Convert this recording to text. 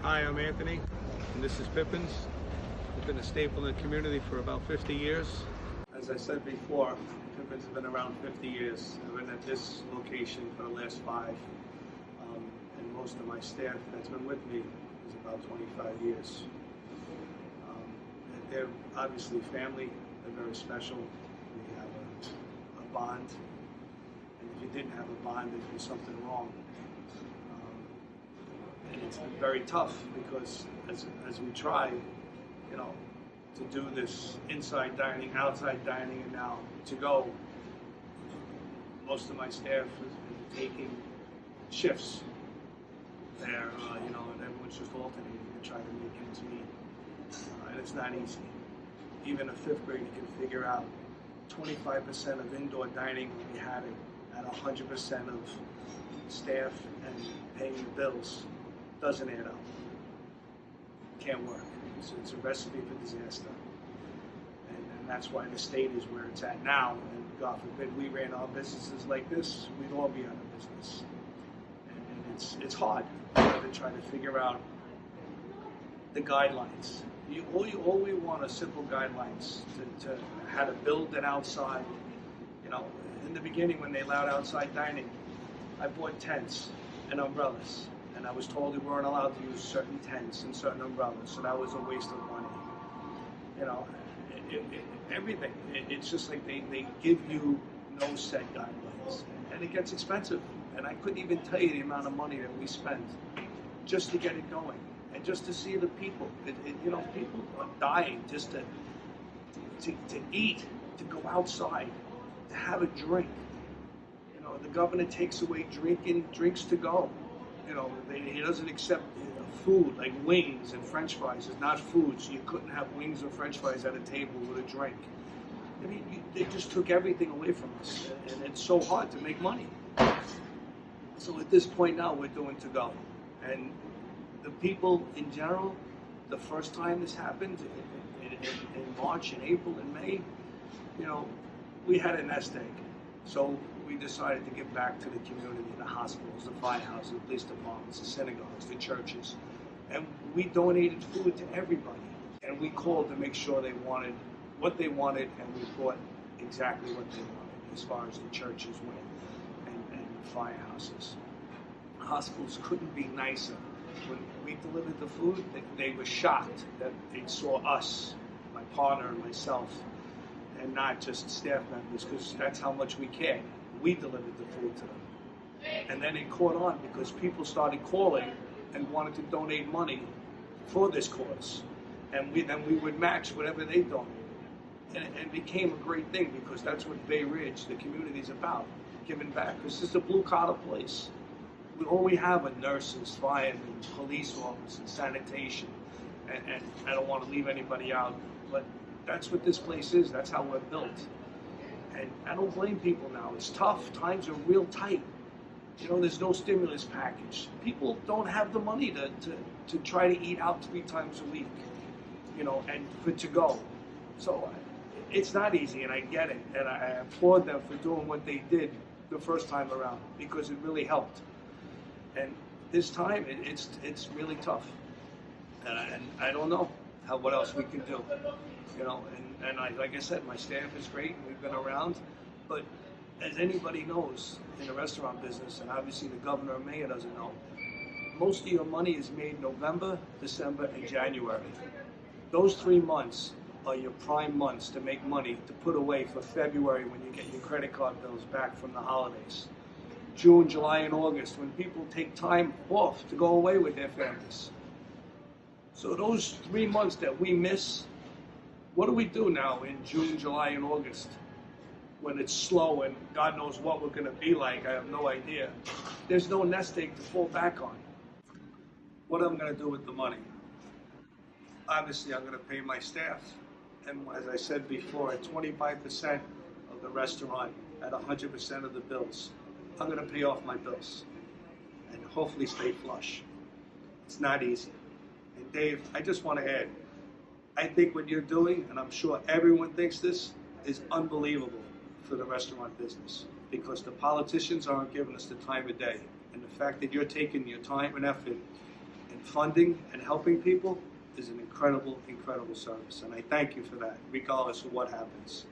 Hi, I'm Anthony, and this is Pipins. We've been a staple in the community for about 50 years. As I said before, Pipins has been around 50 years. I've been at this location for the last 5, and most of my staff that's been with me is about 25 years. They're obviously family, they're very special. We have a bond, and if you didn't have a bond, there'd be something wrong. And it's been very tough because as we try, to do this inside dining, outside dining, and now to go, most of my staff has been taking shifts there, and everyone's just alternating to try to make ends meet. And it's not easy. Even a 5th grader can figure out 25% of indoor dining when we had it at 100% of staff and paying the bills. Doesn't add up. Can't work. It's a recipe for disaster. And that's why the state is where it's at now. And God forbid we ran our businesses like this, we'd all be out of business. And it's hard to try to figure out the guidelines. All we want are simple guidelines to how to build it outside. In the beginning when they allowed outside dining, I bought tents and umbrellas. And I was told we weren't allowed to use certain tents and certain umbrellas, so that was a waste of money. Everything. It's just like they give you no set guidelines, and it gets expensive. And I couldn't even tell you the amount of money that we spent just to get it going, and just to see the people. People are dying just to eat, to go outside, to have a drink. The governor takes away drinks to go. He doesn't accept food like wings and French fries is not food, so you couldn't have wings or French fries at a table with a drink. They just took everything away from us, and it's so hard to make money. So at this point now, we're doing to go, and the people in general, the first time this happened in March, and April, and May, we had a nest egg, so we decided to give back to the community, the hospitals, the firehouses, the police departments, the synagogues, the churches. And we donated food to everybody. And we called to make sure they wanted what they wanted, and we brought exactly what they wanted as far as the churches went and the firehouses. Hospitals couldn't be nicer. When we delivered the food, they were shocked that they saw us, my partner and myself, and not just staff members, because that's how much we cared. We delivered the food to them. And then it caught on because people started calling and wanted to donate money for this cause. And we would match whatever they donated. And it became a great thing because that's what Bay Ridge, the community, is about, giving back. Because this is a blue-collar place. All we have are nurses, firemen, police officers, sanitation. And I don't want to leave anybody out, but that's what this place is. That's how we're built. And I don't blame people now. It's tough. Times are real tight. There's no stimulus package. People don't have the money to try to eat out 3 times a week, and for to go. So it's not easy, and I get it. And I applaud them for doing what they did the first time around because it really helped. And this time, it's really tough. And I don't know what else we can do, And like I said, my staff is great, and we've been around. But as anybody knows in the restaurant business, and obviously the governor and mayor doesn't know, most of your money is made November, December, and January. Those 3 months are your prime months to make money to put away for February when you get your credit card bills back from the holidays. June, July, and August, when people take time off to go away with their families. So those 3 months that we miss, what do we do now in June, July, and August when it's slow and God knows what we're going to be like? I have no idea. There's no nest egg to fall back on. What am I going to do with the money? Obviously, I'm going to pay my staff. And as I said before, at 25% of the restaurant, at 100% of the bills, I'm going to pay off my bills and hopefully stay flush. It's not easy. And Dave, I just want to add, I think what you're doing, and I'm sure everyone thinks this, is unbelievable for the restaurant business because the politicians aren't giving us the time of day. And the fact that you're taking your time and effort and funding and helping people is an incredible, incredible service. And I thank you for that, regardless of what happens.